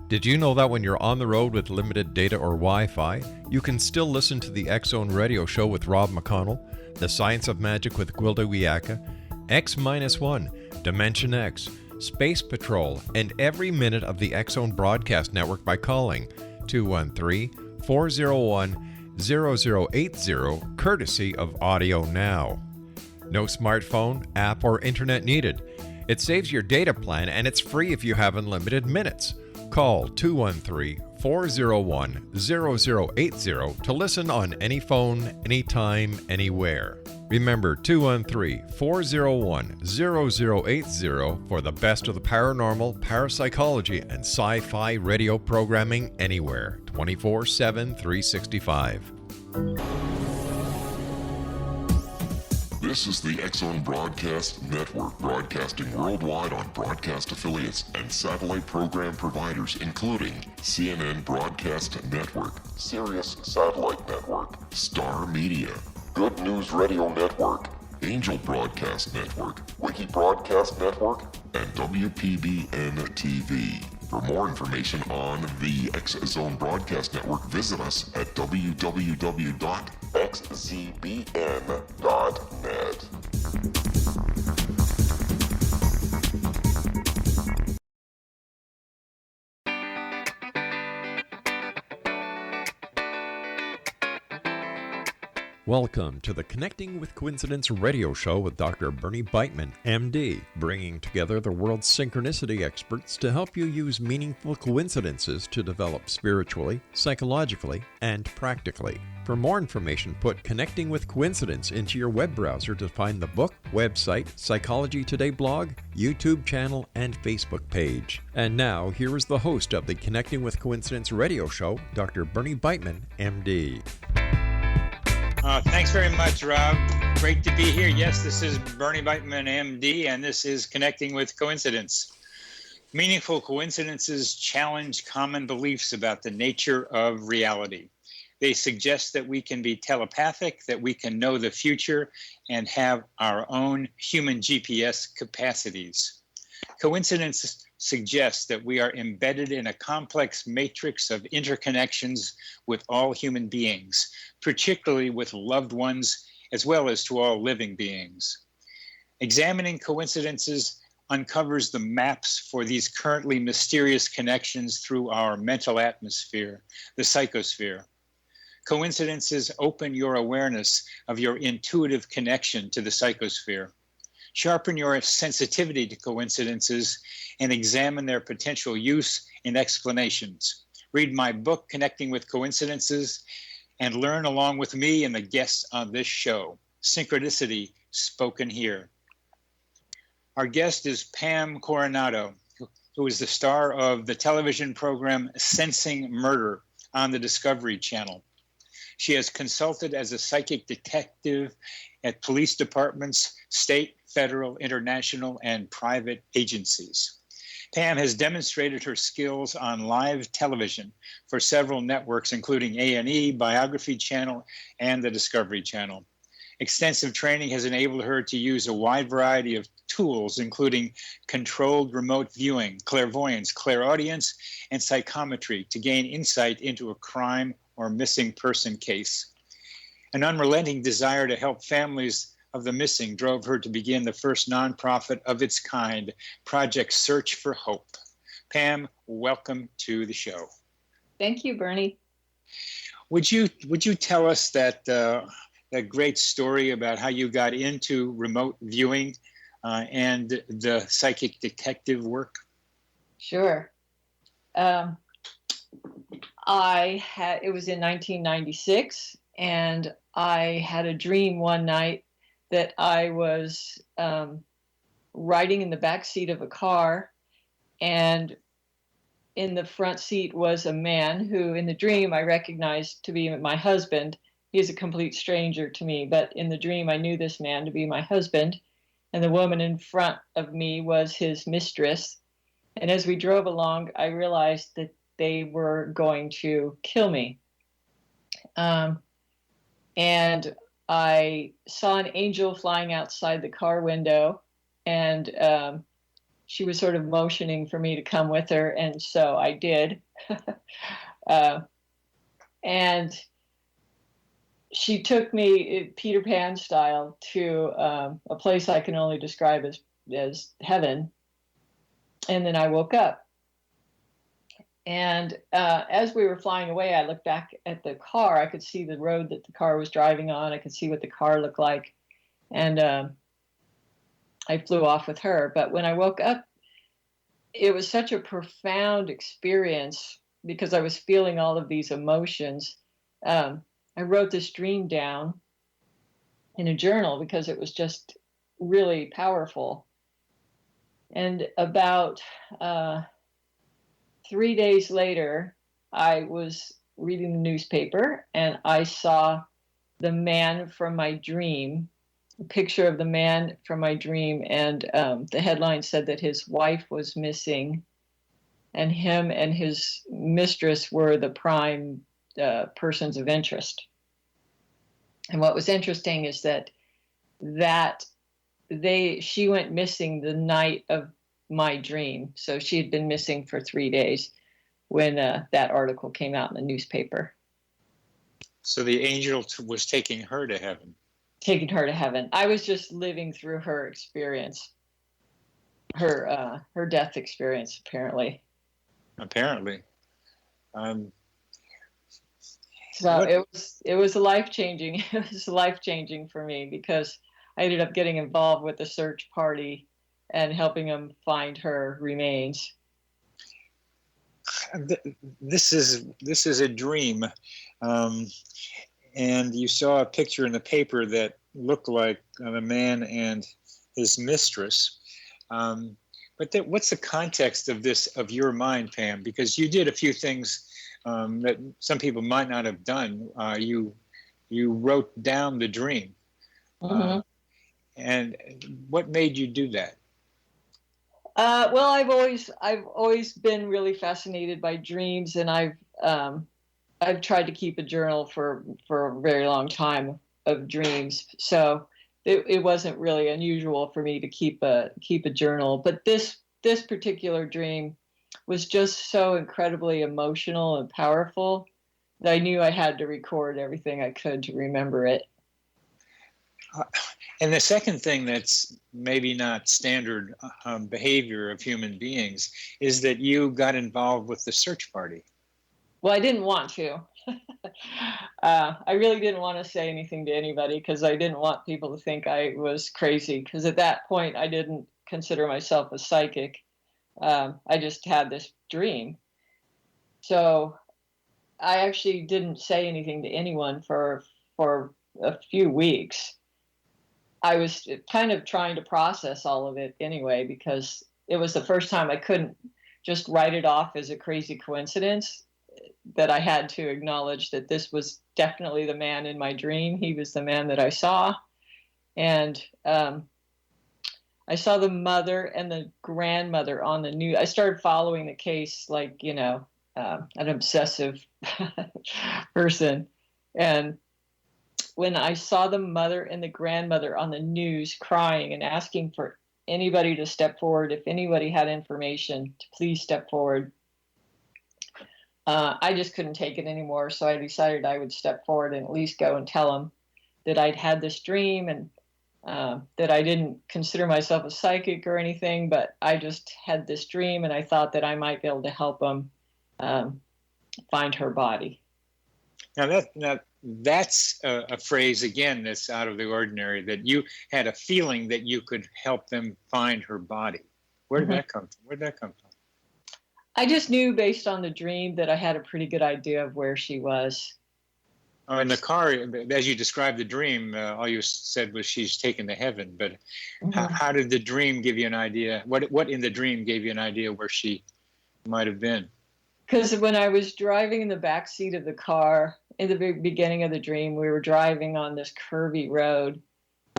Did you know that when you're on the road with limited data or Wi-Fi, you can still listen to the X-Zone Radio Show with Rob McConnell, The Science of Magic with Gwilda Wiyaka, X-1, Dimension X, Space Patrol, and every minute of the X-Zone broadcast network by calling 213-401-0080, courtesy of Audio Now. No smartphone, app, or internet needed. It saves your data plan and it's free if you have unlimited minutes. Call 213-401-0080 to listen on any phone, anytime, anywhere. Remember 213-401-0080 for the best of the paranormal, parapsychology, and sci-fi radio programming anywhere, 24/7, 365. This is the X-Zone Broadcast Network, broadcasting worldwide on broadcast affiliates and satellite program providers, including CNN Broadcast Network, Sirius Satellite Network, Star Media, Good News Radio Network, Angel Broadcast Network, Wiki Broadcast Network, and WPBN TV. For more information on the X-Zone Broadcast Network, visit us at www.xzbn.net. Welcome to the Connecting with Coincidence radio show with Dr. Bernie Beitman, MD, bringing together the world's synchronicity experts to help you use meaningful coincidences to develop spiritually, psychologically, and practically. For more information, put Connecting with Coincidence into your web browser to find the book, website, Psychology Today blog, YouTube channel, and Facebook page. And now, here is the host of the Connecting with Coincidence radio show, Dr. Bernie Beitman, MD. Thanks very much, Rob. Great to be here. Yes, this is Bernie Beitman, MD, and this is Connecting with Coincidence. Meaningful coincidences challenge common beliefs about the nature of reality. They suggest that we can be telepathic, that we can know the future, and have our own human GPS capacities. Coincidence suggests that we are embedded in a complex matrix of interconnections with all human beings, particularly with loved ones, as well as to all living beings. Examining coincidences uncovers the maps for these currently mysterious connections through our mental atmosphere, the psychosphere. Coincidences open your awareness of your intuitive connection to the psychosphere. Sharpen your sensitivity to coincidences and examine their potential use and explanations. Read my book, Connecting with Coincidences, and learn along with me and the guests on this show. Synchronicity spoken here. Our guest is Pam Coronado, who is the star of the television program Sensing Murder on the Discovery Channel. She has consulted as a psychic detective at police departments, state, federal, international, and private agencies. Pam has demonstrated her skills on live television for several networks, including A&E, Biography Channel, and the Discovery Channel. Extensive training has enabled her to use a wide variety of tools, including controlled remote viewing, clairvoyance, clairaudience, and psychometry to gain insight into a crime or missing person case. An unrelenting desire to help families of the missing drove her to begin the first nonprofit of its kind, Project Search for Hope. Pam, welcome to the show. Thank you, Bernie. Would you tell us that great story about how you got into remote viewing and the psychic detective work? Sure. It was in 1996, and I had a dream one night that I was riding in the back seat of a car, and in the front seat was a man who, in the dream, I recognized to be my husband. He's a complete stranger to me, but in the dream, I knew this man to be my husband, and the woman in front of me was his mistress. And as we drove along, I realized that they were going to kill me. And I saw an angel flying outside the car window, and she was sort of motioning for me to come with her, and so I did. And she took me Peter Pan style to a place I can only describe as heaven. And then I woke up. And as we were flying away, I looked back at the car. I could see the road that the car was driving on. I could see what the car looked like. And I flew off with her. But when I woke up, it was such a profound experience because I was feeling all of these emotions. I wrote this dream down in a journal because it was just really powerful. And about 3 days later, I was reading the newspaper and I saw the man from my dream, a picture of the man from my dream. And the headline said that his wife was missing and him and his mistress were the prime persons of interest. And what was interesting is that she went missing the night of my dream. So she had been missing for 3 days when that article came out in the newspaper. So the angel was taking her to heaven. Taking her to heaven. I was just living through her experience, her death experience, apparently. Apparently. So it was life-changing. It was life-changing for me because I ended up getting involved with the search party and helping them find her remains. This is a dream, and you saw a picture in the paper that looked like a man and his mistress. But what's the context of this, of your mind, Pam? Because you did a few things that some people might not have done. You wrote down the dream. Mm-hmm. And what made you do that? Well, I've always been really fascinated by dreams, and I've tried to keep a journal for a very long time of dreams. So it wasn't really unusual for me to keep a journal. But this particular dream was just so incredibly emotional and powerful that I knew I had to record everything I could to remember it. And the second thing that's maybe not standard behavior of human beings is that you got involved with the search party. Well, I didn't want to. I really didn't want to say anything to anybody because I didn't want people to think I was crazy. Because at that point, I didn't consider myself a psychic. I just had this dream. So I actually didn't say anything to anyone for a few weeks. I was kind of trying to process all of it anyway, because it was the first time I couldn't just write it off as a crazy coincidence, that I had to acknowledge that this was definitely the man in my dream. He was the man that I saw. And I saw the mother and the grandmother on the news. I started following the case like, an obsessive person. And when I saw the mother and the grandmother on the news crying and asking for anybody to step forward, if anybody had information, to please step forward, I just couldn't take it anymore. So I decided I would step forward and at least go and tell them that I'd had this dream and that I didn't consider myself a psychic or anything, but I just had this dream and I thought that I might be able to help them find her body. Now that's a phrase, again, that's out of the ordinary, that you had a feeling that you could help them find her body. Where did that come from? Where did that come from? I just knew based on the dream that I had a pretty good idea of where she was. Oh, in the car, as you described the dream, all you said was she's taken to heaven. But how did the dream give you an idea? What in the dream gave you an idea where she might have been? Because when I was driving in the back seat of the car, in the very beginning of the dream, we were driving on this curvy road,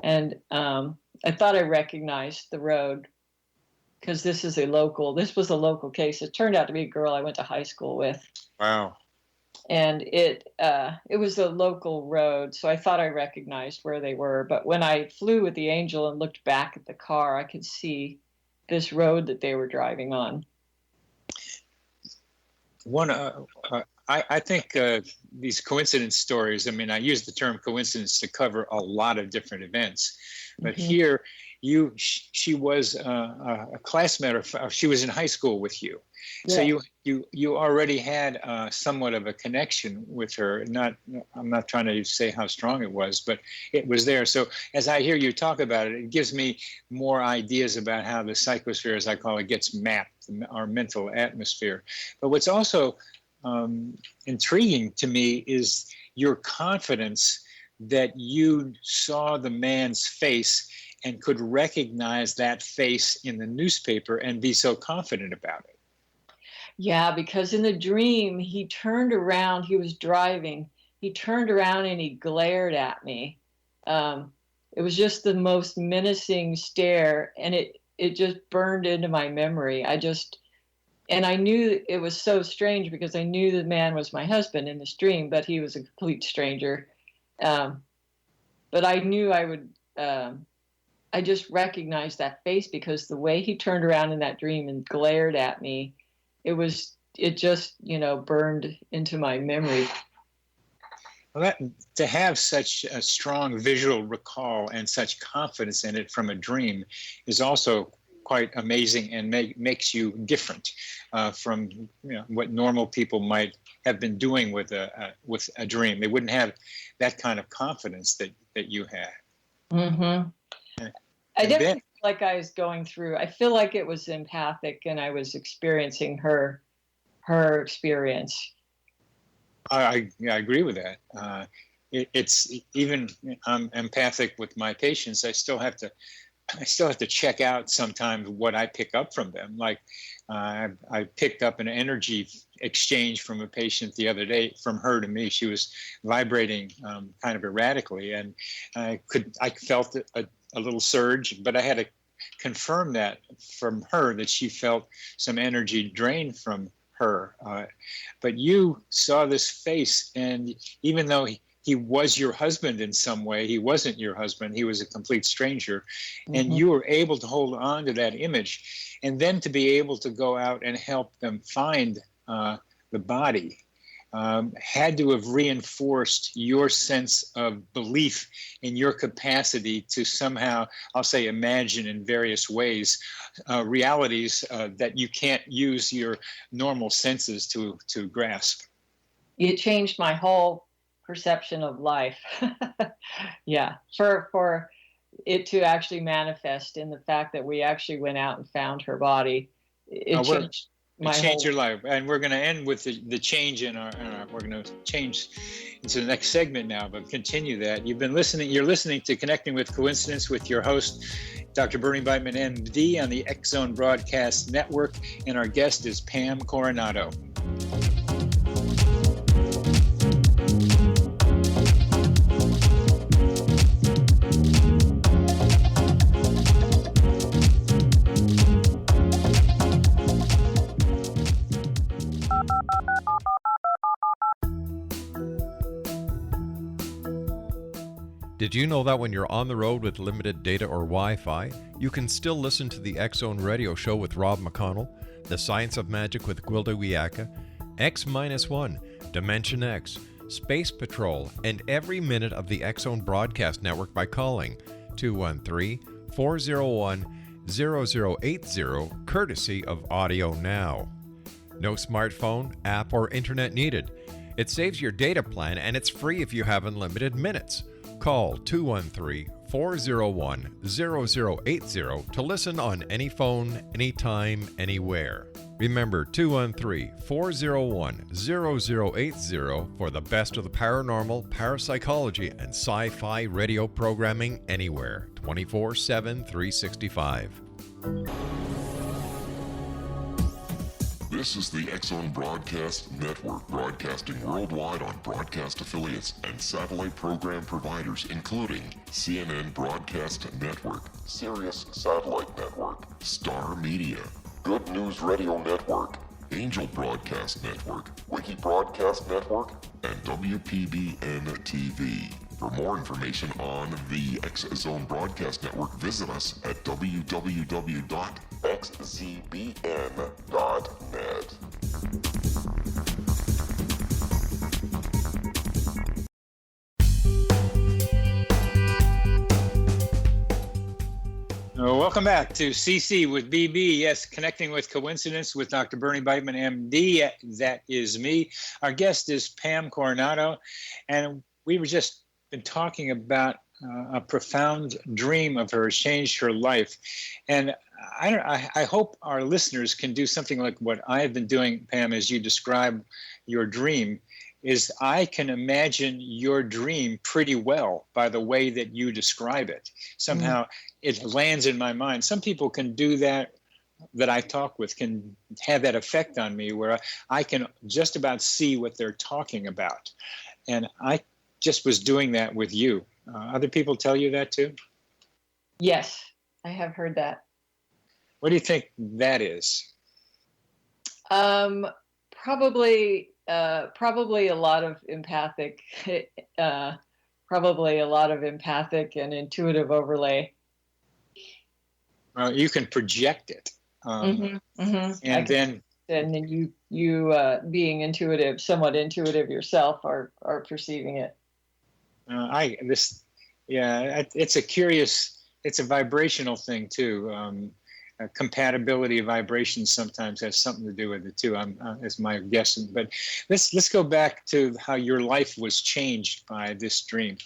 and I thought I recognized the road because this was a local case. It turned out to be a girl I went to high school with. Wow. And it was a local road, so I thought I recognized where they were. But when I flew with the angel and looked back at the car, I could see this road that they were driving on. I think these coincidence stories, I mean, I use the term coincidence to cover a lot of different events, but here she was a classmate, or she was in high school with you. Yeah. So you already had somewhat of a connection with her. I'm not trying to say how strong it was, but it was there. So as I hear you talk about it, it gives me more ideas about how the psychosphere, as I call it, gets mapped, our mental atmosphere. But what's also intriguing to me is your confidence that you saw the man's face and could recognize that face in the newspaper and be so confident about it. Yeah, because in the dream, he turned around, he was driving, he turned around and he glared at me. It was just the most menacing stare, and it just burned into my memory. And I knew it was so strange because I knew the man was my husband in this dream, but he was a complete stranger. But I knew I would, I just recognized that face because the way he turned around in that dream and glared at me, it just, burned into my memory. Well, to have such a strong visual recall and such confidence in it from a dream is also quite amazing and makes you different from what normal people might have been doing with a dream. They wouldn't have that kind of confidence that you had. Mm-hmm. I definitely feel like I was going through. I feel like it was empathic, and I was experiencing her experience. I agree with that. It's even I'm empathic with my patients. I still have to check out sometimes what I pick up from them. Like I picked up an energy exchange from a patient the other day, from her to me. She was vibrating kind of erratically, and I felt a little surge, but I had to confirm that from her that she felt some energy drain from her. But you saw this face, and even though he was your husband in some way, he wasn't your husband. He was a complete stranger. And you were able to hold on to that image, and then to be able to go out and help them find the body had to have reinforced your sense of belief in your capacity to somehow, I'll say, imagine in various ways realities that you can't use your normal senses to grasp. It changed my whole perception of life. Yeah, for it to actually manifest in the fact that we actually went out and found her body. It changed your life. And we're going to end with the change in our we're going to change into the next segment now, but continue that. You're listening to Connecting with Coincidence with your host, Dr. Bernie Beitman, MD, on the X Zone Broadcast Network, and our guest is Pam Coronado. Did you know that when you're on the road with limited data or Wi-Fi, you can still listen to the X Zone Radio Show with Rob McConnell, The Science of Magic with Gwilda Wiyaka, X-1, Dimension X, Space Patrol, and every minute of the X Zone Broadcast Network by calling 213-401-0080, courtesy of Audio Now. No smartphone, app, or internet needed. It saves your data plan, and it's free if you have unlimited minutes. Call 213-401-0080 to listen on any phone, anytime, anywhere. Remember 213-401-0080 for the best of the paranormal, parapsychology, and sci-fi radio programming anywhere, 24/7, 365. This is the X Zone Broadcast Network, broadcasting worldwide on broadcast affiliates and satellite program providers, including CNN Broadcast Network, Sirius Satellite Network, Star Media, Good News Radio Network, Angel Broadcast Network, Wiki Broadcast Network, and WPBN TV. For more information on the X Zone Broadcast Network, visit us at www.xzbn.net. Welcome back to CC with BB. Yes, Connecting with Coincidence with Dr. Bernie Beitman, MD. That is me. Our guest is Pam Coronado, and we were just been talking about a profound dream of hers changed her life. And I hope our listeners can do something like what I've been doing, Pam, as you describe your dream. Is I can imagine your dream pretty well by the way that you describe it. Somehow it lands in my mind. Some people can do that I talk with, can have that effect on me where I can just about see what they're talking about. And I just was doing that with you. Other people tell you that too? Yes, I have heard that. What do you think that is? Probably a lot of empathic, and intuitive overlay. You can project it, and then you being intuitive, somewhat intuitive yourself, are perceiving it. It's a vibrational thing too. Compatibility of vibrations sometimes has something to do with it too. Is my guess. But let's go back to how your life was changed by this dream.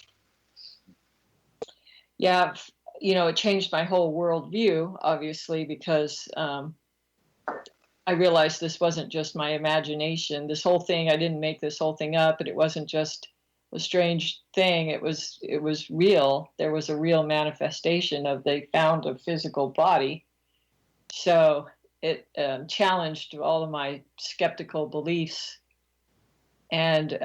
Yeah, it changed my whole worldview, obviously, because I realized this wasn't just my imagination. This whole thing, I didn't make this whole thing up, and it wasn't just a strange thing. It was real. There was a real manifestation of, they found a physical body. So it challenged all of my skeptical beliefs and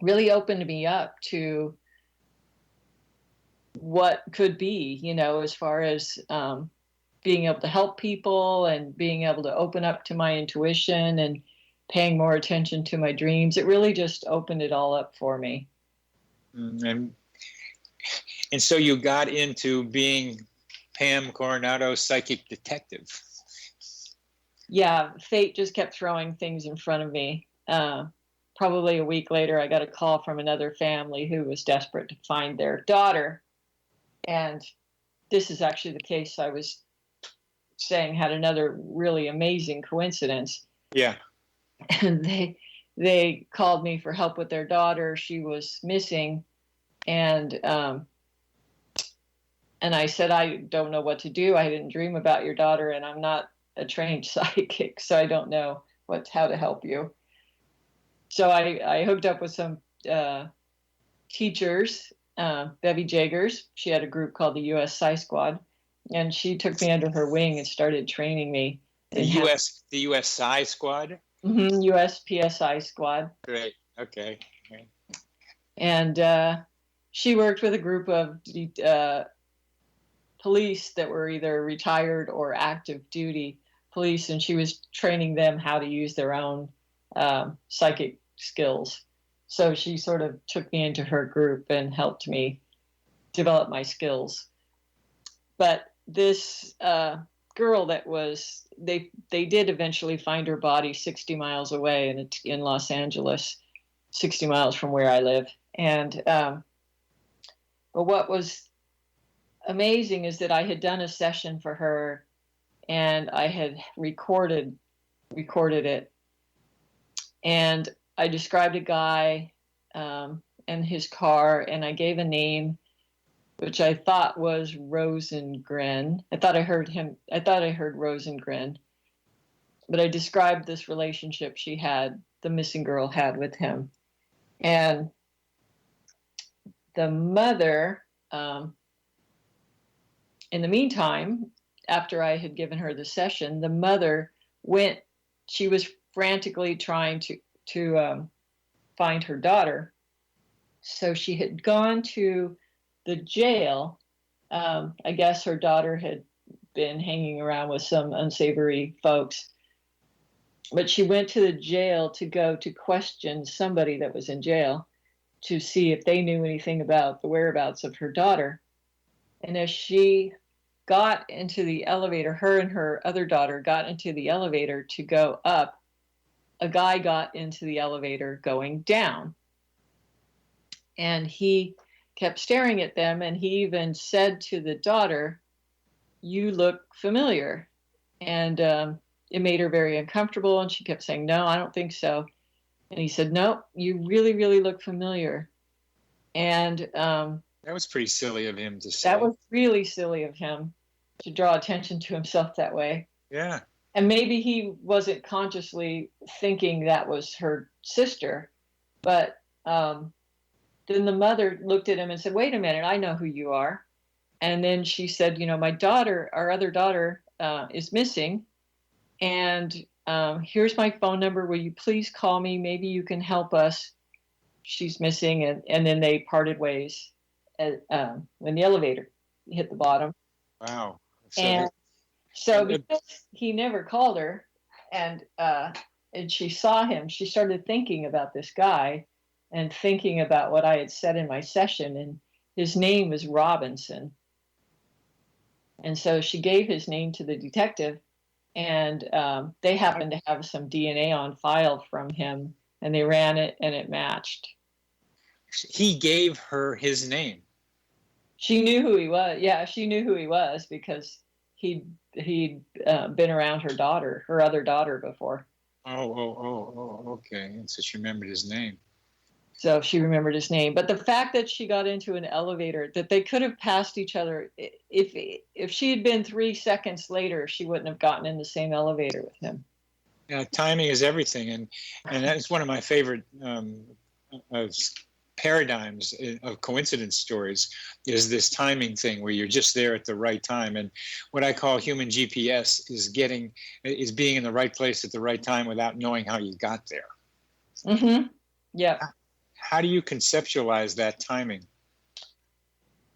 really opened me up to what could be, as far as being able to help people and being able to open up to my intuition and paying more attention to my dreams. It really just opened it all up for me. And so you got into being Pam Coronado, psychic detective. Yeah, fate just kept throwing things in front of me. Probably a week later, I got a call from another family who was desperate to find their daughter. And this is actually the case I was saying had another really amazing coincidence. Yeah. And they called me for help with their daughter. She was missing. And I said, I don't know what to do. I didn't dream about your daughter, and I'm not a trained psychic, so I don't know how to help you. So I hooked up with some teachers, Bevy Jagers. She had a group called the U.S. Psy Squad, and she took me under her wing and started training me. The U.S. Psy Squad? Mm-hmm, U.S. PSI Squad. Great. Okay. And she worked with a group of police that were either retired or active duty police, and she was training them how to use their own psychic skills. So she sort of took me into her group and helped me develop my skills. But this girl that was, they did eventually find her body 60 miles away in Los Angeles, 60 miles from where I live. And but what was amazing is that I had done a session for her, and I had recorded it, and I described a guy and his car, and I gave a name which I thought was Rosengren. I thought I heard Rosengren, but I described this relationship the missing girl had with him. And the mother, in the meantime, after I had given her the session, the mother she was frantically trying to find her daughter. So she had gone to the jail. I guess her daughter had been hanging around with some unsavory folks. But she went to the jail to go to question somebody that was in jail to see if they knew anything about the whereabouts of her daughter. And as she got into the elevator, her and her other daughter got into the elevator to go up, a guy got into the elevator going down. And he kept staring at them, and he even said to the daughter, "You look familiar." And it made her very uncomfortable, and she kept saying, "No, I don't think so." And he said, "No, you really, really look familiar." And That was pretty silly of him to say. that was really silly of him to draw attention to himself that way. Yeah. And maybe he wasn't consciously thinking that was her sister, but then the mother looked at him and said, "Wait a minute, I know who you are." And then she said, "My daughter, our other daughter, is missing. And here's my phone number. Will you please call me? Maybe you can help us. She's missing." And then they parted ways when the elevator hit the bottom. Wow. So because he never called her, and she saw him, she started thinking about this guy and thinking about what I had said in my session. And his name was Robinson. And so she gave his name to the detective, and they happened to have some DNA on file from him, and they ran it, and it matched. He gave her his name. She knew who he was. Yeah, she knew who he was because he'd been around her daughter, her other daughter, before. Oh, okay. And so she remembered his name. So she remembered his name. But the fact that she got into an elevator, that they could have passed each other, if she had been 3 seconds later, she wouldn't have gotten in the same elevator with him. Yeah, timing is everything, and that's one of my favorite paradigms of coincidence stories, is this timing thing where you're just there at the right time. And what I call human GPS is being in the right place at the right time without knowing how you got there. Mm-hmm. Yeah. How do you conceptualize that timing?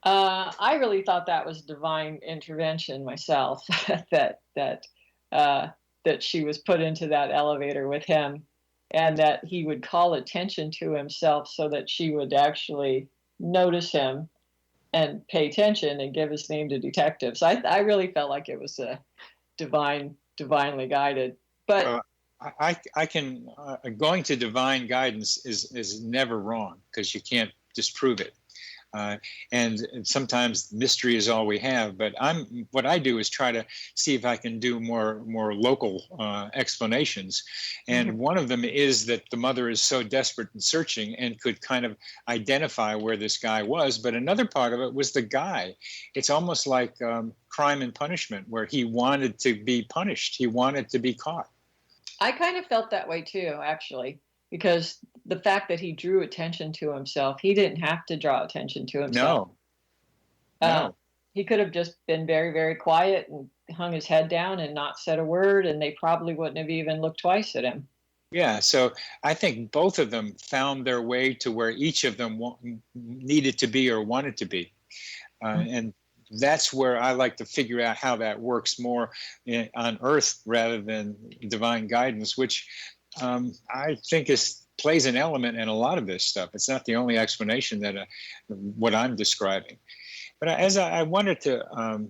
I really thought that was divine intervention myself, that she was put into that elevator with him, and that he would call attention to himself so that she would actually notice him and pay attention and give his name to detectives. I really felt like it was a divinely guided. But I can going to divine guidance is never wrong, because you can't disprove it. And sometimes mystery is all we have. But what I do is try to see if I can do more local explanations. And one of them is that the mother is so desperate and searching and could kind of identify where this guy was. But another part of it was the guy. It's almost like Crime and Punishment, where he wanted to be punished. He wanted to be caught. I kind of felt that way too, actually, because the fact that he drew attention to himself, he didn't have to draw attention to himself. No. He could have just been very, very quiet and hung his head down and not said a word, and they probably wouldn't have even looked twice at him. Yeah, so I think both of them found their way to where each of them needed to be or wanted to be. And that's where I like to figure out how that works more on Earth rather than divine guidance, which I think plays an element in a lot of this stuff. It's not the only explanation that what I'm describing. But as I wanted to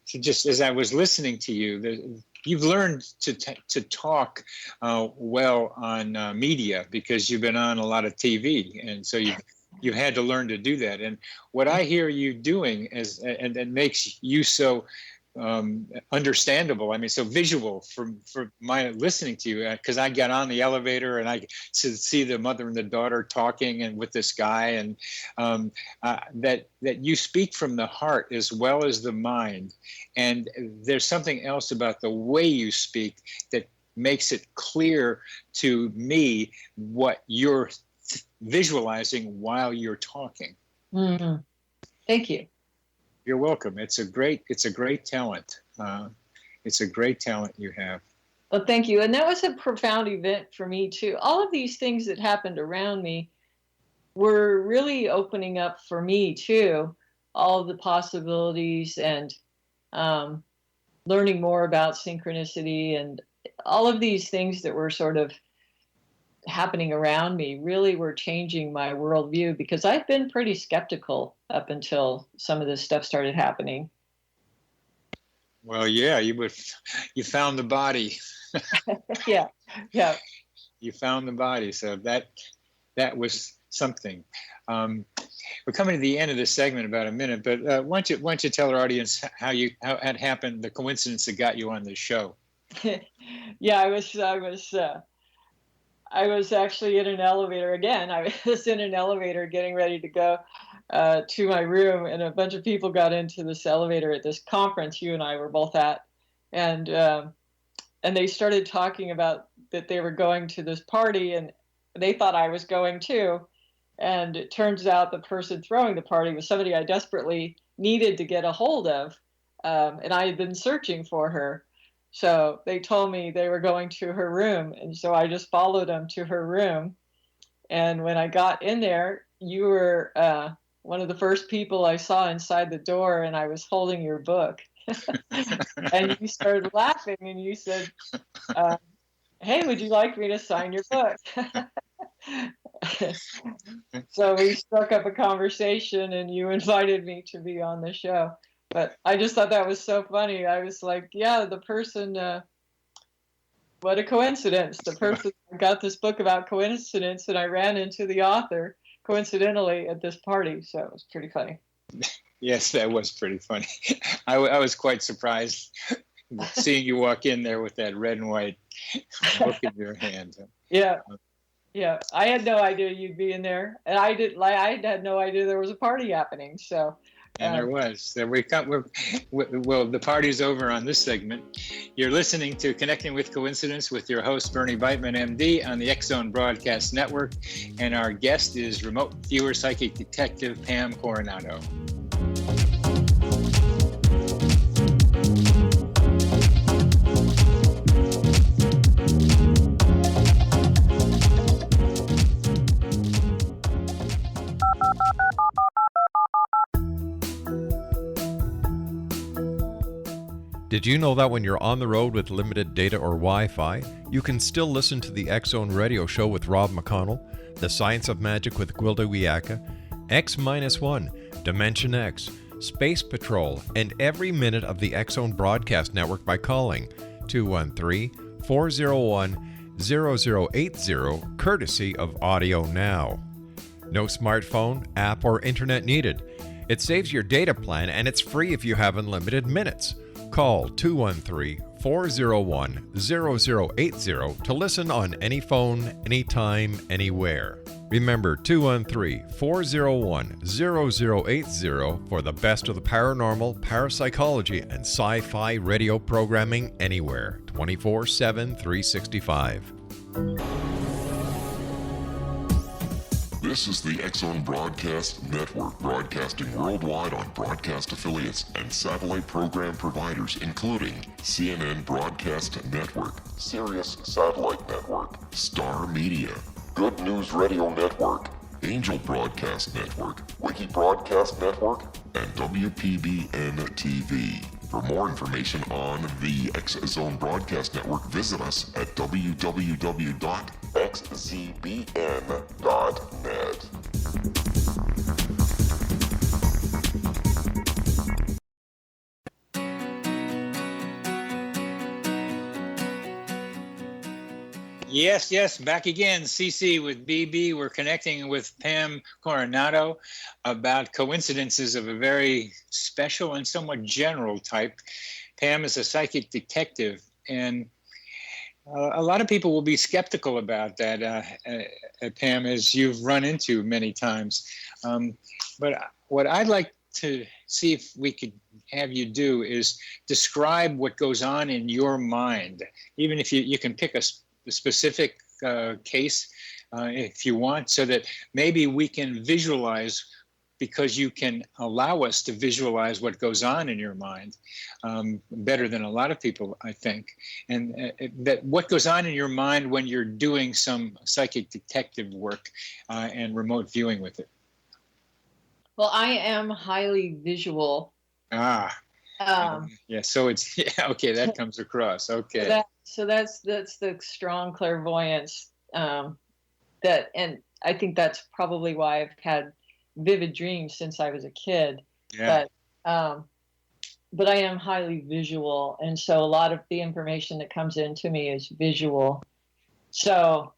just, as I was listening to you, you've learned to talk well on media, because you've been on a lot of TV, and so you've had to learn to do that. And what I hear you doing and that makes you so understandable, I mean, so visual for my listening to you, because I got on the elevator and I see the mother and the daughter talking and with this guy, and that you speak from the heart as well as the mind. And there's something else about the way you speak that makes it clear to me what you're visualizing while you're talking. Mm-hmm. Thank you. You're welcome. It's a great talent. It's a great talent you have. Well, thank you. And that was a profound event for me too. All of these things that happened around me were really opening up for me too, all of the possibilities, and learning more about synchronicity, and all of these things that were sort of happening around me really were changing my worldview, because I've been pretty skeptical up until some of this stuff started happening. Well, yeah, you found the body. Yeah, yeah. You found the body, so that was something. We're coming to the end of this segment in about a minute, but why don't you tell our audience how it happened, the coincidence that got you on this show? Yeah, I was actually in an elevator again. I was in an elevator getting ready to go to my room, and a bunch of people got into this elevator at this conference you and I were both at, and they started talking about that they were going to this party, and they thought I was going too. And it turns out the person throwing the party was somebody I desperately needed to get a hold of, and I had been searching for her. So they told me they were going to her room, and so I just followed them to her room. And when I got in there, you were one of the first people I saw inside the door, and I was holding your book. And you started laughing, and you said, "Hey, would you like me to sign your book?" So we struck up a conversation, and you invited me to be on the show. But I just thought that was so funny. I was like, yeah, the person, what a coincidence. The person got this book about coincidence, and I ran into the author coincidentally at this party. So it was pretty funny. Yes, that was pretty funny. I was quite surprised seeing you walk in there with that red and white book in your hand. Yeah. Yeah, I had no idea you'd be in there, and I had no idea there was a party happening. So, and there was. Well, the party's over on this segment. You're listening to Connecting with Coincidence with your host Bernie Beitman, MD, on the X Zone Broadcast Network, and our guest is remote viewer psychic detective Pam Coronado. Did you know that when you're on the road with limited data or Wi-Fi, you can still listen to the X Zone Radio Show with Rob McConnell, The Science of Magic with Gwilda Wiyaka, X-1, Dimension X, Space Patrol, and every minute of the X Zone Broadcast Network by calling 213-401-0080, courtesy of Audio Now. No smartphone, app, or internet needed. It saves your data plan, and it's free if you have unlimited minutes. Call 213-401-0080 to listen on any phone, anytime, anywhere. Remember 213-401-0080 for the best of the paranormal, parapsychology, and sci-fi radio programming anywhere, 24/7, 365. This is the X Zone Broadcast Network, broadcasting worldwide on broadcast affiliates and satellite program providers, including CNN Broadcast Network, Sirius Satellite Network, Star Media, Good News Radio Network, Angel Broadcast Network, Wiki Broadcast Network, and WPBN TV. For more information on the X Zone Broadcast Network, visit us at www.xzbn.net. Yes, back again. CC with BB. We're connecting with Pam Coronado about coincidences of a very special and somewhat general type. Pam is a psychic detective, and a lot of people will be skeptical about that, Pam, as you've run into many times. But what I'd like to see if we could have you do is describe what goes on in your mind, even if you can pick a specific case if you want, so that maybe we can visualize, because you can allow us to visualize what goes on in your mind better than a lot of people, I think. And that what goes on in your mind when you're doing some psychic detective work and remote viewing with it. Well, I am highly visual. Yeah, so it's, okay, that comes across. Okay. So that's the strong clairvoyance and I think that's probably why I've had vivid dreams since I was a kid. Yeah. But but I am highly visual. And so a lot of the information that comes into me is visual. So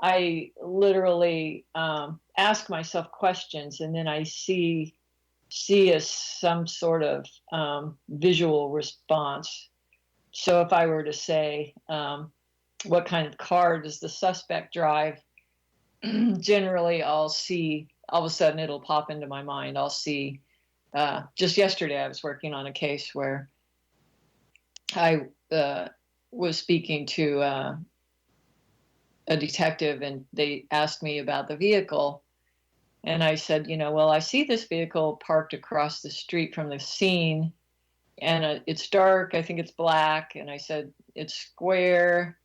I literally ask myself questions, and then I see some sort of visual response. So if I were to say, what kind of car does the suspect drive? Generally, I'll see, all of a sudden it'll pop into my mind. I'll see, just yesterday I was working on a case where I was speaking to a detective, and they asked me about the vehicle. And I said, well, I see this vehicle parked across the street from the scene, and it's dark. I think it's black. And I said, it's square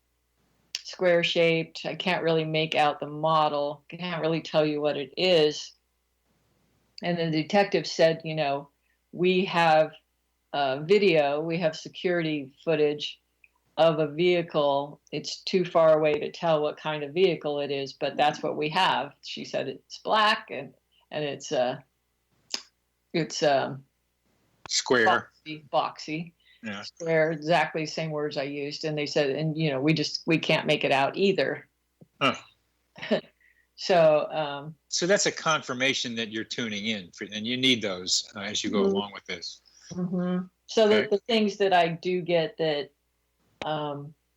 shaped. I can't really make out the model. Can't really tell you what it is. And the detective said, we have video, we have security footage of a vehicle. It's too far away to tell what kind of vehicle it is, but that's what we have. She said it's black, and it's Square. Boxy. Yeah. Square, exactly the same words I used. And they said, and we can't make it out either. Huh. So that's a confirmation that you're tuning in, and you need those as you go along with this. Mm-hmm. So Okay. that the things that I do get that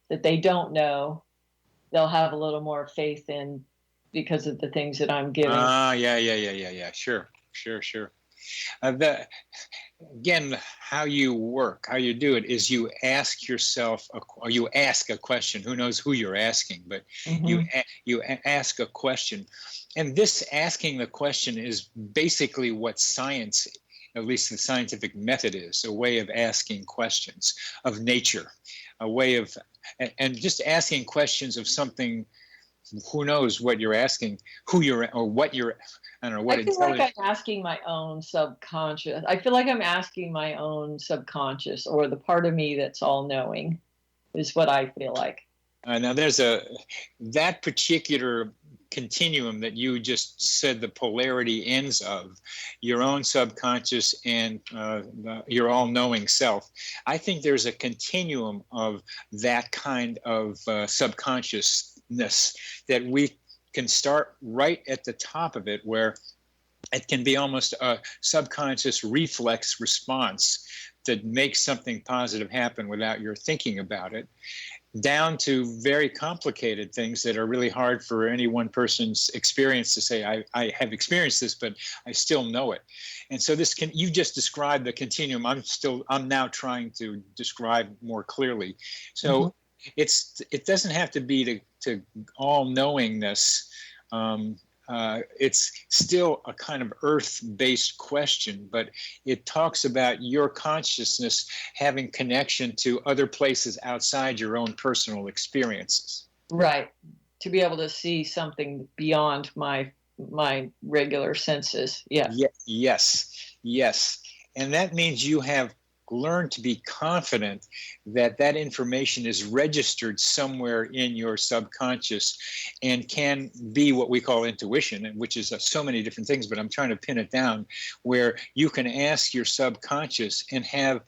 they don't know, they'll have a little more faith in because of the things that I'm giving. Yeah. Sure. Again, how you work, how you do it is you ask yourself, or you ask a question. Who knows who you're asking, but you ask a question. And this asking the question is basically what science, at least the scientific method, is, a way of asking questions of nature, a way of, and just asking questions of something. Who knows what you're asking, or what you're, I don't know, what I feel like I'm asking my own subconscious. I feel like I'm asking my own subconscious, or the part of me that's all knowing, is what I feel like. Now there's that particular continuum that you just said, the polarity ends of your own subconscious and your all-knowing self. I think there's a continuum of that kind of subconsciousness that we can start right at the top of it, where it can be almost a subconscious reflex response that makes something positive happen without your thinking about it, down to very complicated things that are really hard for any one person's experience to say, I have experienced this, but I still know it. And so you just described the continuum. I'm now trying to describe more clearly. So it doesn't have to be to all knowingness. It's still a kind of earth-based question, but it talks about your consciousness having connection to other places outside your own personal experiences. Right. To be able to see something beyond my regular senses. Yeah. Yes. And that means you have learn to be confident that information is registered somewhere in your subconscious and can be what we call intuition, which is so many different things, but I'm trying to pin it down, where you can ask your subconscious and have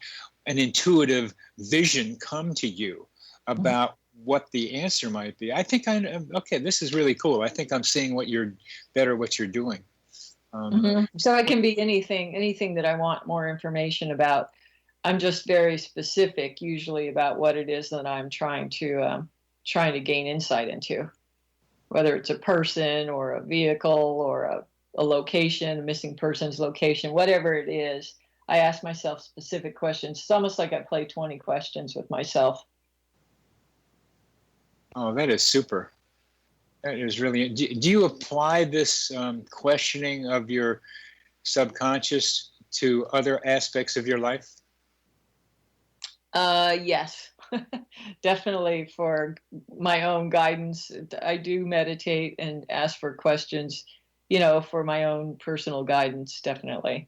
an intuitive vision come to you about what the answer might be. I think okay, this is really cool. I think I'm seeing what you're doing. So it can be anything that I want more information about. I'm just very specific usually about what it is that I'm trying to gain insight into, whether it's a person or a vehicle or a location, a missing person's location, whatever it is. I ask myself specific questions. It's almost like I play 20 questions with myself. Oh, that is super. That is really. Do you apply this questioning of your subconscious to other aspects of your life? Yes, definitely. For my own guidance, I do meditate and ask for questions, for my own personal guidance, definitely.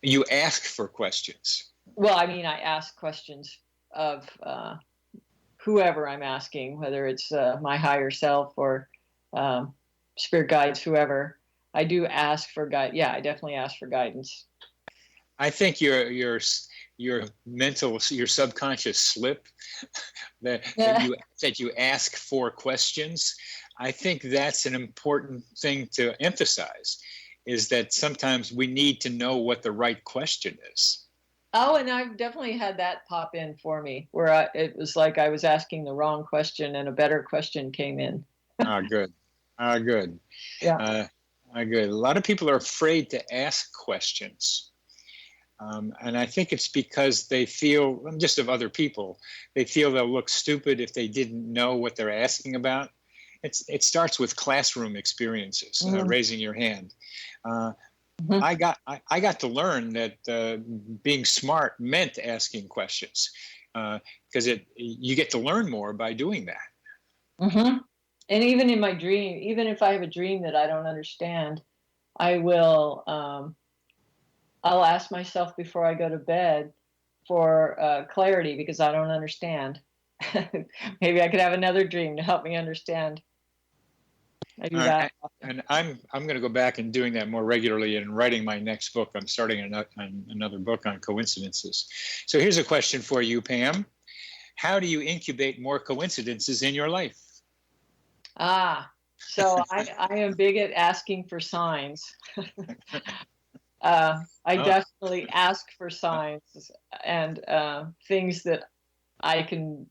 You ask for questions? Well, I mean, I ask questions of whoever I'm asking, whether it's my higher self or spirit guides, whoever. I do ask for guidance. Yeah, I definitely ask for guidance. I think you're your subconscious slip that you ask for questions. I think that's an important thing to emphasize, is that sometimes we need to know what the right question is. Oh, and I've definitely had that pop in for me, where it was like I was asking the wrong question and a better question came in. Good. Good. Yeah. Good. A lot of people are afraid to ask questions. And I think it's because they feel, just of other people, they feel they'll look stupid if they didn't know what they're asking about. It starts with classroom experiences, raising your hand. I got to learn that being smart meant asking questions, because you get to learn more by doing that. Mm-hmm. And even in my dream, even if I have a dream that I don't understand, I will, I'll ask myself before I go to bed for clarity, because I don't understand. Maybe I could have another dream to help me understand. I do that. And I'm going to go back and doing that more regularly in writing my next book. I'm starting another book on coincidences. So here's a question for you, Pam. How do you incubate more coincidences in your life? So I am big at asking for signs. I definitely ask for signs and things that I can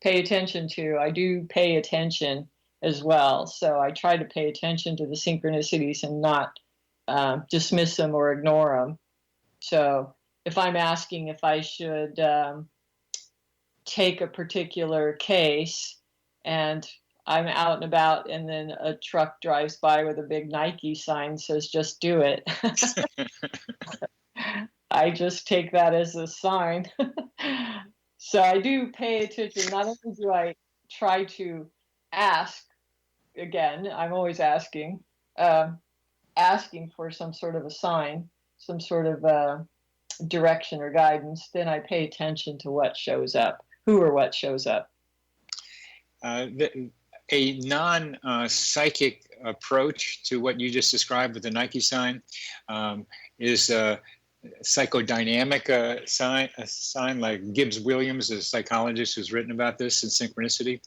pay attention to. I do pay attention as well. So I try to pay attention to the synchronicities and not dismiss them or ignore them. So if I'm asking if I should take a particular case and I'm out and about and then a truck drives by with a big Nike sign says, just do it. I just take that as a sign. So I do pay attention. Not only do I try to ask, again, I'm always asking for some sort of a sign, some sort of direction or guidance, then I pay attention to what shows up, who or what shows up. A non-psychic approach to what you just described with the Nike sign is a psychodynamic sign, like Gibbs Williams, a psychologist who's written about this in synchronicity,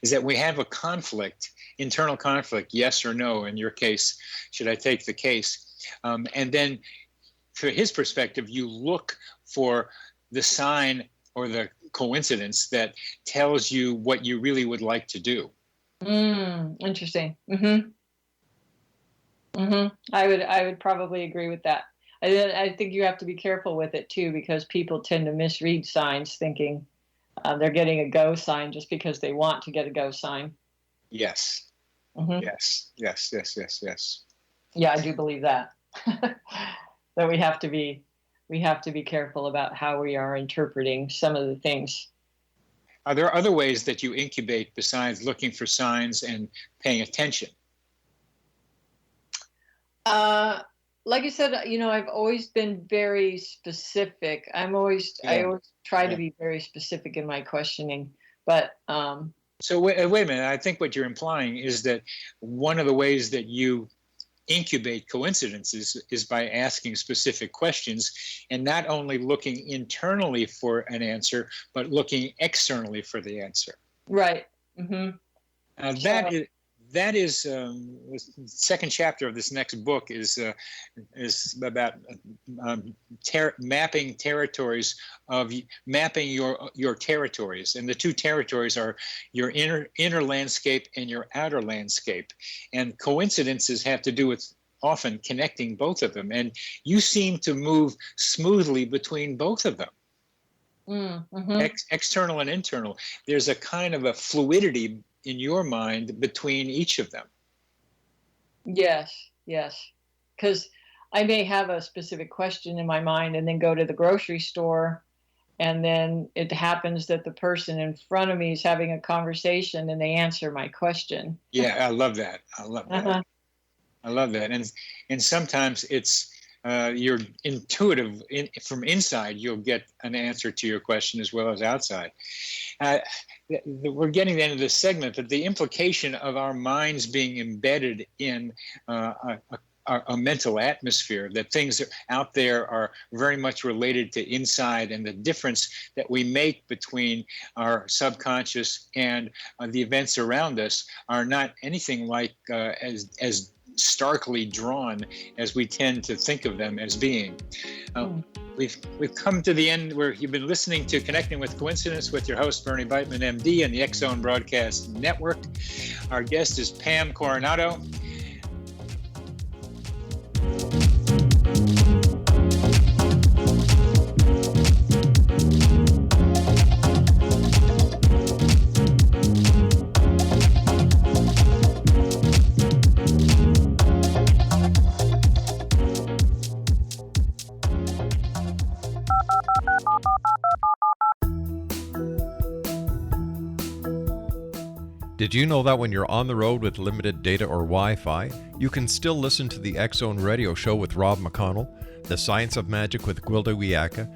is that we have a conflict, internal conflict, yes or no. In your case, should I take the case? And then, from his perspective, you look for the sign or the coincidence that tells you what you really would like to do. Interesting. I would probably agree with that. I think you have to be careful with it too, because people tend to misread signs thinking they're getting a go sign just because they want to get a go sign. Yes. Yes. Yeah, I do believe that. That we have to be careful about how we are interpreting some of the things. Are there other ways that you incubate besides looking for signs and paying attention? Like I said, I've always been very specific. I always try to be very specific in my questioning. But so wait a minute. I think what you're implying is that one of the ways that you incubate coincidences is by asking specific questions and not only looking internally for an answer, but looking externally for the answer. Right. That is the second chapter of this next book is about mapping territories, mapping your territories, and the two territories are your inner landscape and your outer landscape, and coincidences have to do with often connecting both of them, and you seem to move smoothly between both of them. External and internal. There's a kind of a fluidity in your mind between each of them. Yes. Because I may have a specific question in my mind and then go to the grocery store, and then it happens that the person in front of me is having a conversation and they answer my question. Yeah, I love that. I love that. And sometimes it's you're intuitive from inside. You'll get an answer to your question as well as outside. We're getting to the end of this segment, but the implication of our minds being embedded in a a mental atmosphere, that things out there are very much related to inside, and the difference that we make between our subconscious and the events around us are not anything like as starkly drawn as we tend to think of them as being. We've come to the end where you've been listening to Connecting with Coincidence with your host, Bernie Beitman, MD, and the X Zone Broadcast Network. Our guest is Pam Coronado. Did you know that when you're on the road with limited data or Wi-Fi, you can still listen to the X Zone Radio Show with Rob McConnell, The Science of Magic with Gwilda Wiyaka,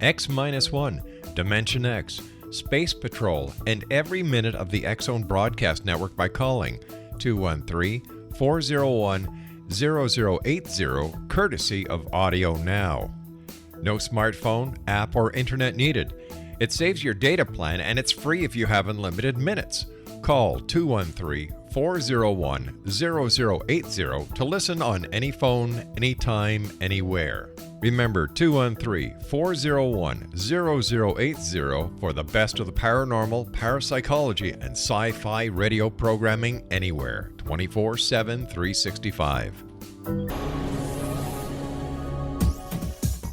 X-1, Dimension X, Space Patrol, and every minute of the X Zone Broadcast Network by calling 213-401-0080, courtesy of Audio Now. No smartphone, app, or internet needed. It saves your data plan, and it's free if you have unlimited minutes. Call 213-401-0080 to listen on any phone, anytime, anywhere. Remember 213-401-0080 for the best of the paranormal, parapsychology, and sci-fi radio programming anywhere, 24/7, 365.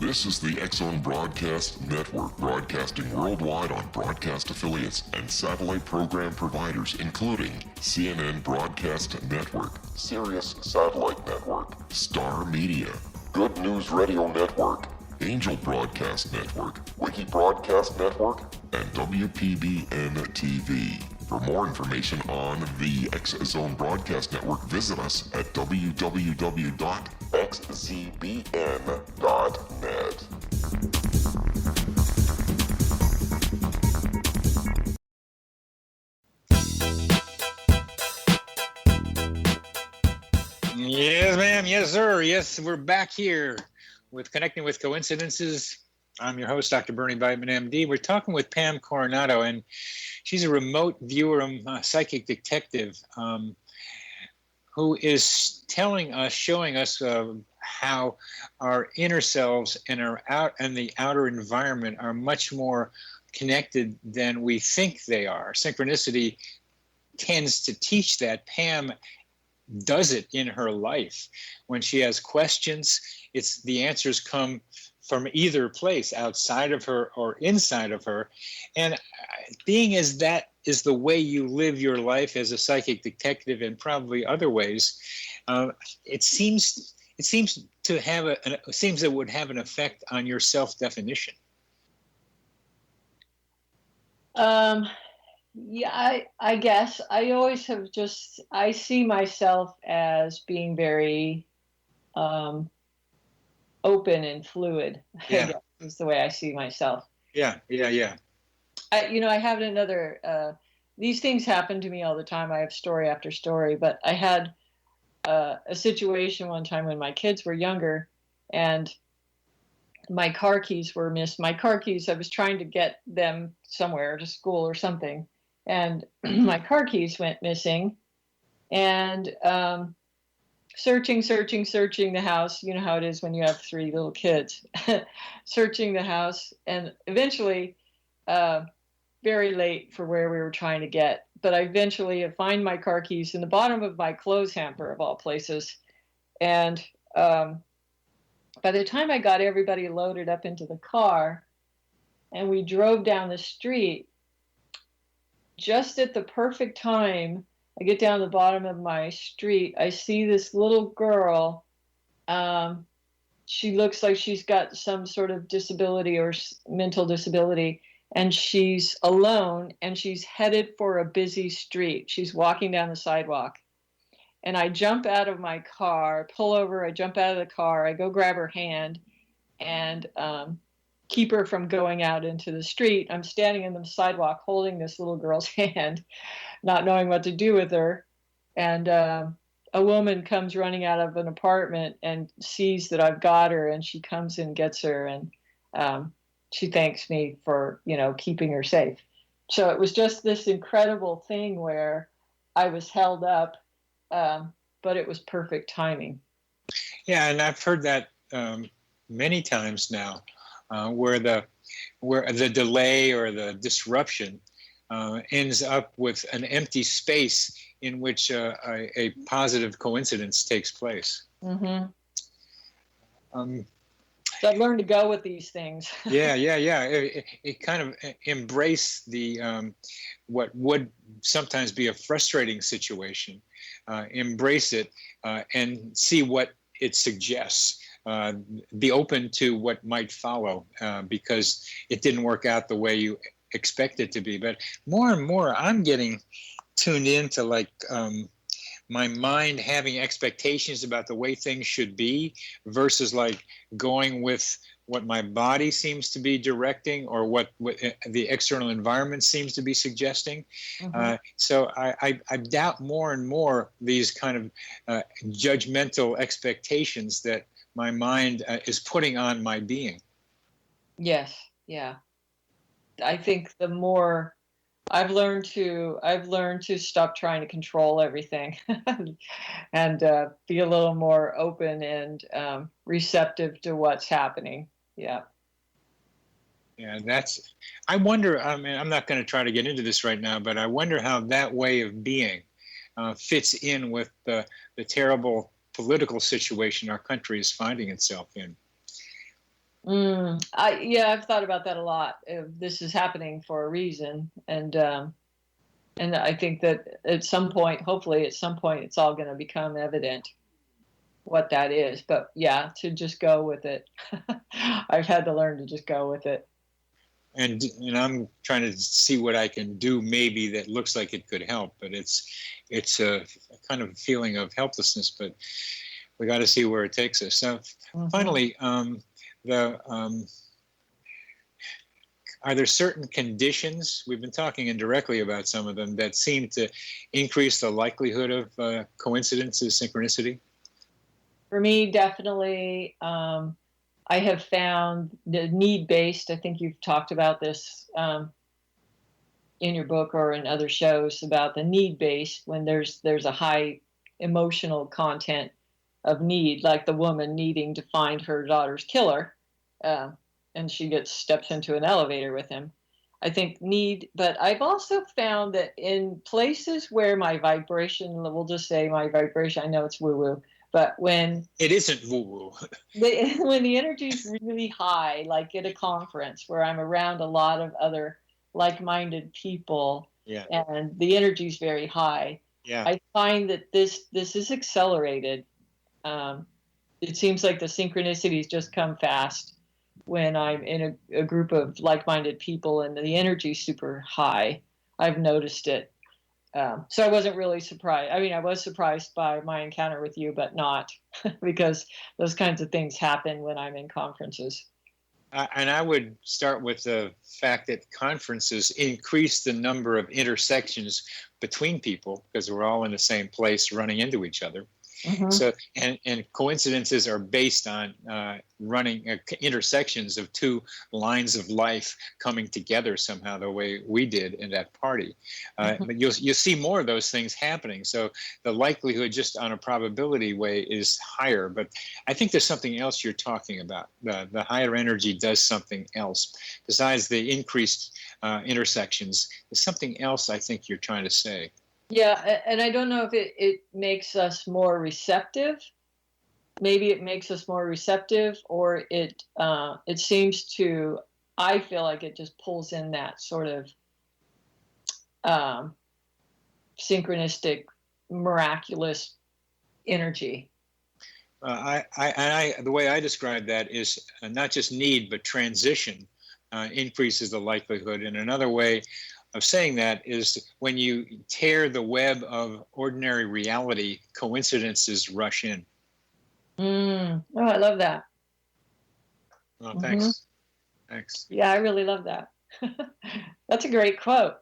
This is the X Zone Broadcast Network, broadcasting worldwide on broadcast affiliates and satellite program providers, including CNN Broadcast Network, Sirius Satellite Network, Star Media, Good News Radio Network, Angel Broadcast Network, Wiki Broadcast Network, and WPBN TV. For more information on the X Zone Broadcast Network, visit us at www.xzbn.net. Yes, ma'am. Yes, sir. Yes, we're back here with Connecting with Coincidences. I'm your host, Dr. Bernie Beitman, MD. We're talking with Pam Coronado, and she's a remote viewer, psychic detective, who is telling us, showing us how our inner selves and the outer environment are much more connected than we think they are. Synchronicity tends to teach that. Pam does it in her life. When she has questions, the answers come from either place, outside of her or inside of her. And being as that is the way you live your life as a psychic detective, and probably other ways, it seems it would have an effect on your self-definition. Yeah, I guess I always have I see myself as being very open and fluid. Yeah. I guess is the way I see myself. Yeah. I have another, these things happen to me all the time. I have story after story, but I had a situation one time when my kids were younger and my car keys were missed. My car keys, I was trying to get them somewhere to school or something, and my car keys went missing. And searching the house. You know how it is when you have 3 little kids. Searching the house, and eventually, very late for where we were trying to get, but I eventually find my car keys in the bottom of my clothes hamper, of all places. And by the time I got everybody loaded up into the car and we drove down the street, just at the perfect time, I get down the bottom of my street, I see this little girl. She looks like she's got some sort of disability or mental disability, and she's alone, and she's headed for a busy street. She's walking down the sidewalk. And I jump out of my car, pull over, I jump out of the car, I go grab her hand and keep her from going out into the street. I'm standing in the sidewalk holding this little girl's hand, not knowing what to do with her. And a woman comes running out of an apartment and sees that I've got her, and she comes and gets her, and she thanks me for, keeping her safe. So it was just this incredible thing where I was held up, but it was perfect timing. Yeah, and I've heard that many times now, where the delay or the disruption ends up with an empty space in which a positive coincidence takes place. Mm-hmm. So I've learned to go with these things. Yeah. It kind of embrace the what would sometimes be a frustrating situation, embrace it, and see what it suggests. Be open to what might follow, because it didn't work out the way you expect it to be. But more and more, I'm getting tuned into my mind having expectations about the way things should be versus going with what my body seems to be directing or what the external environment seems to be suggesting. Mm-hmm. So I doubt more and more these kind of judgmental expectations that my mind is putting on my being. Yes. Yeah. I think the more I've learned to stop trying to control everything and be a little more open and receptive to what's happening. Yeah. Yeah, I wonder, I mean, I'm not going to try to get into this right now, but I wonder how that way of being fits in with the terrible political situation our country is finding itself in. I've thought about that a lot. This is happening for a reason, and I think that at some point, hopefully, it's all going to become evident what that is. But yeah, to just go with it, I've had to learn to just go with it. And I'm trying to see what I can do, maybe that looks like it could help, but it's a kind of feeling of helplessness. But we got to see where it takes us. So finally. Are there certain conditions, we've been talking indirectly about some of them, that seem to increase the likelihood of coincidences, synchronicity? For me, definitely. I have found the need-based, I think you've talked about this in your book or in other shows about the need-based, when there's a high emotional content of need, like the woman needing to find her daughter's killer, and she steps into an elevator with him. I think but I've also found that in places where my vibration, we'll just say my vibration, I know it's woo-woo, but when it isn't woo-woo, when the energy is really high, like at a conference where I'm around a lot of other like-minded people, and the energy is very high, I find that this is accelerated. It seems like the synchronicities just come fast when I'm in a group of like-minded people and the energy's super high. I've noticed it. So I wasn't really surprised. I mean, I was surprised by my encounter with you, but not because those kinds of things happen when I'm in conferences. And I would start with the fact that conferences increase the number of intersections between people because we're all in the same place running into each other. Mm-hmm. So, and coincidences are based on running intersections of two lines of life coming together somehow the way we did in that party. But you'll see more of those things happening. So the likelihood just on a probability way is higher. But I think there's something else you're talking about. The higher energy does something else. Besides the increased intersections, there's something else I think you're trying to say. Yeah, and I don't know if it makes us more receptive. Maybe it makes us more receptive, or it seems to. I feel like it just pulls in that sort of synchronistic, miraculous energy. The way I describe that is not just need, but transition increases the likelihood. And another way of saying that is when you tear the web of ordinary reality, coincidences rush in. Oh, I love that. Well, thanks. Mm-hmm. Thanks. Yeah, I really love that. That's a great quote.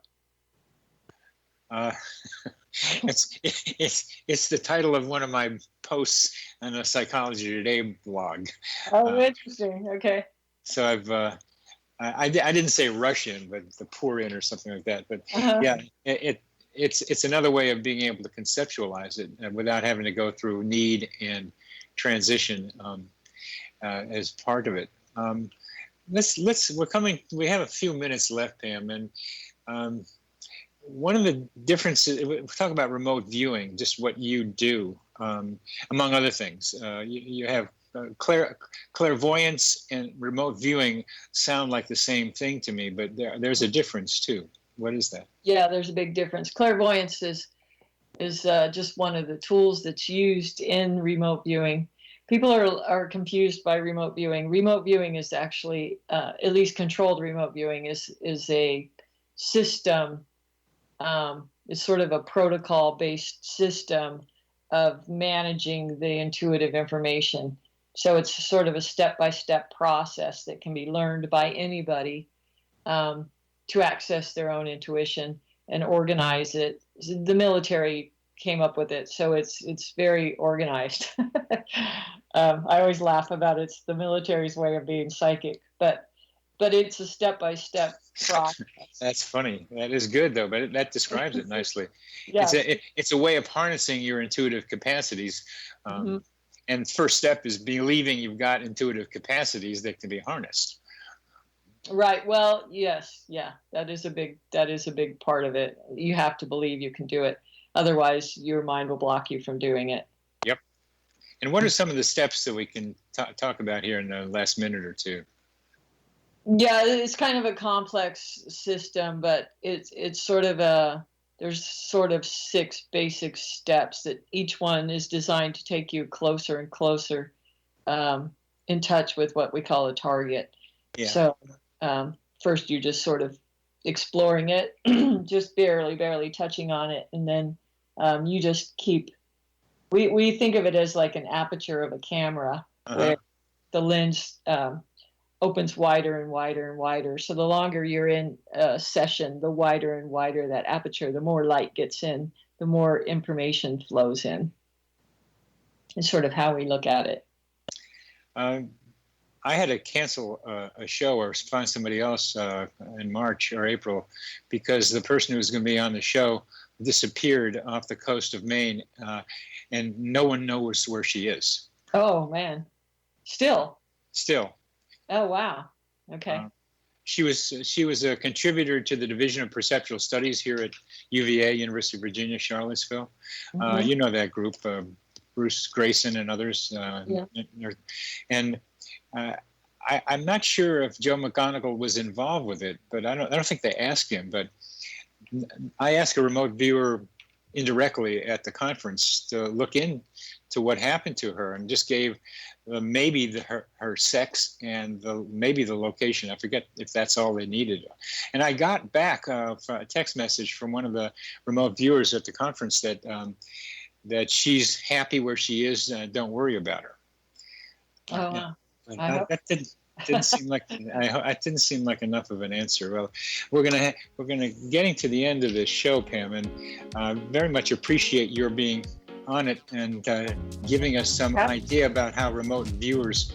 It's the title of one of my posts on a Psychology Today blog. Oh, interesting. Okay. So I didn't say rush in, but the pour in or something like that. But yeah, it's another way of being able to conceptualize it without having to go through need and transition as part of it. We have a few minutes left, Pam, and one of the differences, we talk about remote viewing, just what you do, among other things. You have clairvoyance and remote viewing sound like the same thing to me, but there's a difference too. What is that? Yeah, there's a big difference. Clairvoyance is just one of the tools that's used in remote viewing. People are confused by remote viewing. Remote viewing is actually, at least controlled remote viewing is a system. It's sort of a protocol-based system of managing the intuitive information. So it's sort of a step-by-step process that can be learned by anybody to access their own intuition and organize it. The military came up with it, so it's very organized. I always laugh about it's the military's way of being psychic, but it's a step-by-step process. That's funny. That is good, though, but that describes it nicely. Yeah. It's a way of harnessing your intuitive capacities. And first step is believing you've got intuitive capacities that can be harnessed. Right. Well, yes. Yeah, that is a big part of it. You have to believe you can do it. Otherwise, your mind will block you from doing it. Yep. And what are some of the steps that we can talk about here in the last minute or two? Yeah, it's kind of a complex system, but it's sort of there's sort of 6 basic steps that each one is designed to take you closer and closer in touch with what we call a target. Yeah. So first you're just sort of exploring it, just barely touching on it, and then you just keep. We think of it as like an aperture of a camera, where the lens opens wider and wider and wider. So the longer you're in a session, the wider and wider that aperture, the more light gets in, the more information flows in. It's sort of how we look at it. I had to cancel a show or find somebody else in March or April because the person who was going to be on the show disappeared off the coast of Maine, and no one knows where she is. Oh, man. Still. Oh, wow. Okay. She was a contributor to the Division of Perceptual Studies here at UVA, University of Virginia, Charlottesville. You know that group, Bruce Grayson and others. And I'm not sure if Joe McGonigal was involved with it, but I don't think they asked him. But I asked a remote viewer indirectly at the conference to look into what happened to her, and just gave maybe her sex and maybe the location. I forget if that's all they needed. And I got back a text message from one of the remote viewers at the conference that she's happy where she is. Don't worry about her. Oh, wow. That didn't seem like it didn't seem like enough of an answer. Well, we're gonna getting to the end of this show, Pam, and very much appreciate your being on it and giving us some idea about how remote viewers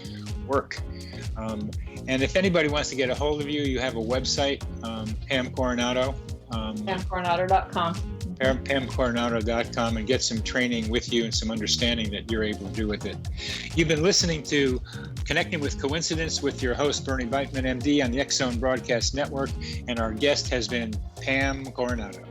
work. And if anybody wants to get a hold of you, you have a website, Pam Coronado. PamCoronado.com. PamCoronado.com, and get some training with you and some understanding that you're able to do with it. You've been listening to Connecting with Coincidence with your host, Bernie Beitman, MD, on the X Zone Broadcast Network, and our guest has been Pam Coronado.